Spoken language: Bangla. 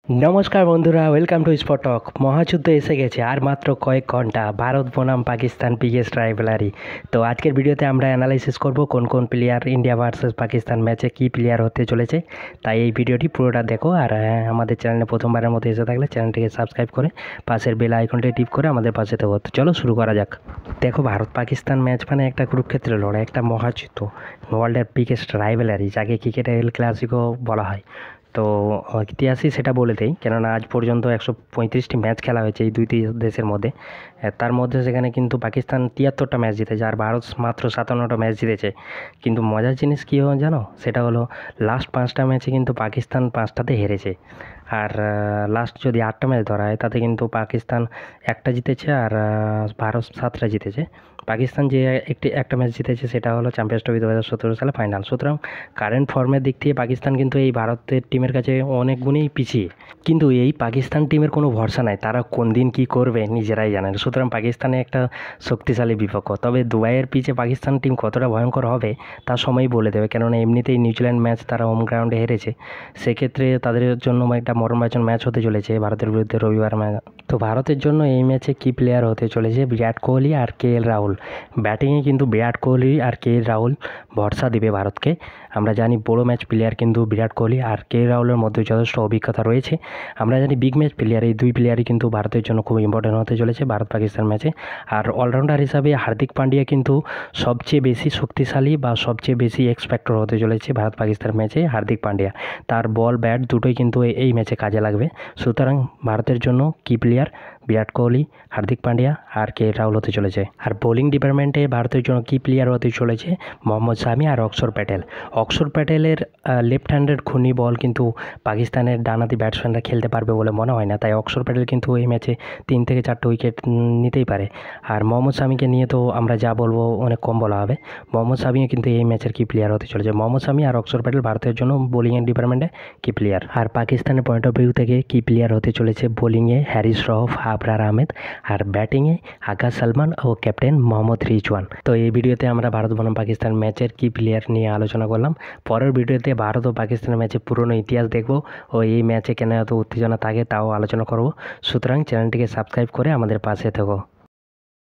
নমস্কার বন্ধুরা, ওয়েলকাম টু স্পট টক। মহাযুদ্ধ এসে গেছে আর মাত্র কয়েক ঘন্টা। ভারত বনাম পাকিস্তান বিগেস্ট রাইভালারি। তো আজকের ভিডিওতে আমরা অ্যানালাইসিস করব কোন কোন প্লেয়ার ইন্ডিয়া ভার্সেস পাকিস্তান ম্যাচে কী প্লেয়ার হতে চলেছে। তাই এই ভিডিওটি পুরোটা দেখো। আর আমাদের চ্যানেলে প্রথমবারের মতো এসে থাকলে চ্যানেলটিকে সাবস্ক্রাইব করে পাশের বেল আইকনটি টিপ করে আমাদের পাশে থাকো। তো চলো শুরু করা যাক। দেখো, ভারত পাকিস্তান ম্যাচ মানে একটা কুরুক্ষেত্রের লড়াই, একটা মহাযুদ্ধ, ওয়ার্ল্ডের বিগেস্ট রাইভালারি, যাকে ক্রিকেটে এল ক্লাসিকো বলা হয়। তো ইতিহাসই সেটা বলে দেই, কেননা আজ পর্যন্ত 135টি ম্যাচ খেলা হয়েছে এই দুই দেশের মধ্যে। তার মধ্যে সেখানে কিন্তু পাকিস্তান 73টা ম্যাচ জিতেছে আর ভারত মাত্র 57টা ম্যাচ জিতেছে। কিন্তু মজার জিনিস কী হয় জানো, সেটা হলো লাস্ট 5টা ম্যাচে কিন্তু পাকিস্তান 5টাতে হেরেছে। আর লাস্ট যদি 8টা ম্যাচ ধরা হয় তাতে কিন্তু পাকিস্তান একটা জিতেছে আর ভারত 7টা জিতেছে। পাকিস্তান যে একটা ম্যাচ জিতেছে সেটা হলো চ্যাম্পিয়ন্স ট্রফি 2017 সালে ফাইনাল। সুতরাং কারেন্ট ফর্মের দিক থেকে পাকিস্তান কিন্তু এই ভারতের টিমের কাছে অনেক গুণেই পিছিয়ে। কিন্তু এই পাকিস্তান টিমের কোনো ভরসা নাই, তারা কোন দিন কী করবে নিজেরাই জানেন। সুতরাং পাকিস্তানে একটা শক্তিশালী বিপক্ষ। তবে দুবাইয়ের পিচে পাকিস্তান টিম কতটা ভয়ঙ্কর হবে তা সময়ই বলে দেবে, কেননা এমনিতেই নিউজিল্যান্ড ম্যাচ তারা হোম গ্রাউন্ডে হেরেছে। সেক্ষেত্রে তাদের জন্য একটা মরণবাচন ম্যাচ হতে চলেছে ভারতের বিরুদ্ধে রবিবার ম্যাচ। তো ভারতের জন্য এই ম্যাচে কী প্লেয়ার হতে চলেছে বিরাট কোহলি আর KL রাহুল। ব্যাটিংয়ে কিন্তু বিরাট কোহলি আর KL রাহুল ভরসা দিবে ভারতকে। আমরা জানি বড়ো ম্যাচ প্লেয়ার কিন্তু বিরাট কোহলি আর KL রাহুলের মধ্যে যথেষ্ট অভিজ্ঞতা রয়েছে। আমরা জানি বিগ ম্যাচ প্লেয়ার, এই দুই প্লেয়ারই কিন্তু ভারতের জন্য খুব ইম্পর্টেন্ট হতে চলেছে ভারত পাকিস্তান ম্যাচে। আর অলরাউন্ডার হিসাবে হার্দিক পান্ডিয়া কিন্তু সবচেয়ে বেশি শক্তিশালী বা সবচেয়ে বেশি এক্সপেক্টর হতে চলেছে ভারত পাকিস্তান ম্যাচে। হার্দিক পান্ডিয়া, তার বল ব্যাট দুটোই কিন্তু এই ম্যাচে কাজে লাগবে। সুতরাং ভারতের জন্য কি প্লেয়ার বিরাট কোহলি, হার্দিক পান্ডিয়া আর KL রাহুল হতে চলেছে। আর বোলিং ডিপার্টমেন্টে ভারতের জন্য কি প্লেয়ার হতে চলেছে মোহাম্মদ শামি আর অক্ষর প্যাটেল। অক্ষর প্যাটেলের লেফট হ্যান্ডেড খুনি বল কিন্তু পাকিস্তানের ডানহাতি ব্যাটসম্যানরা খেলতে পারবে বলে মনে হয় না। তাই অক্ষর প্যাটেল কিন্তু এই ম্যাচে 3 থেকে 4টে উইকেট নিতেই পারে। আর মোহাম্মদ শামিকে নিয়ে তো আমরা যা বলবো অনেক কম বলা হবে। মোহাম্মদ শামিও কিন্তু এই ম্যাচের কি প্লেয়ার হতে চলেছে। মোহাম্মদ শামি আর অক্ষর প্যাটেল ভারতের জন্য বোলিংয়ের ডিপার্টমেন্টে কি প্লেয়ার। আর পাকিস্তানের পয়েন্ট অফ ভিউ থেকে কি প্লেয়ার হতে চলেছে বোলিংয়ে হ্যারিস রউফ, আবরার আহমেদ, আর ব্যাটিংয়ে আকাশ সালমান ও ক্যাপ্টেন মোহাম্মদ রিজওয়ান। তো এই ভিডিওতে আমরা ভারত বনাম পাকিস্তান ম্যাচের কি প্লেয়ার নিয়ে আলোচনা করলাম। পরের ভিডিওতে ভারত ও পাকিস্তানের ম্যাচের পুরনো ইতিহাস দেখব ও এই ম্যাচে কেন এত উত্তেজনা থাকে তাও আলোচনা করব। সুতরাং চ্যানেলটিকে সাবস্ক্রাইব করে আমাদের পাশে থেকো।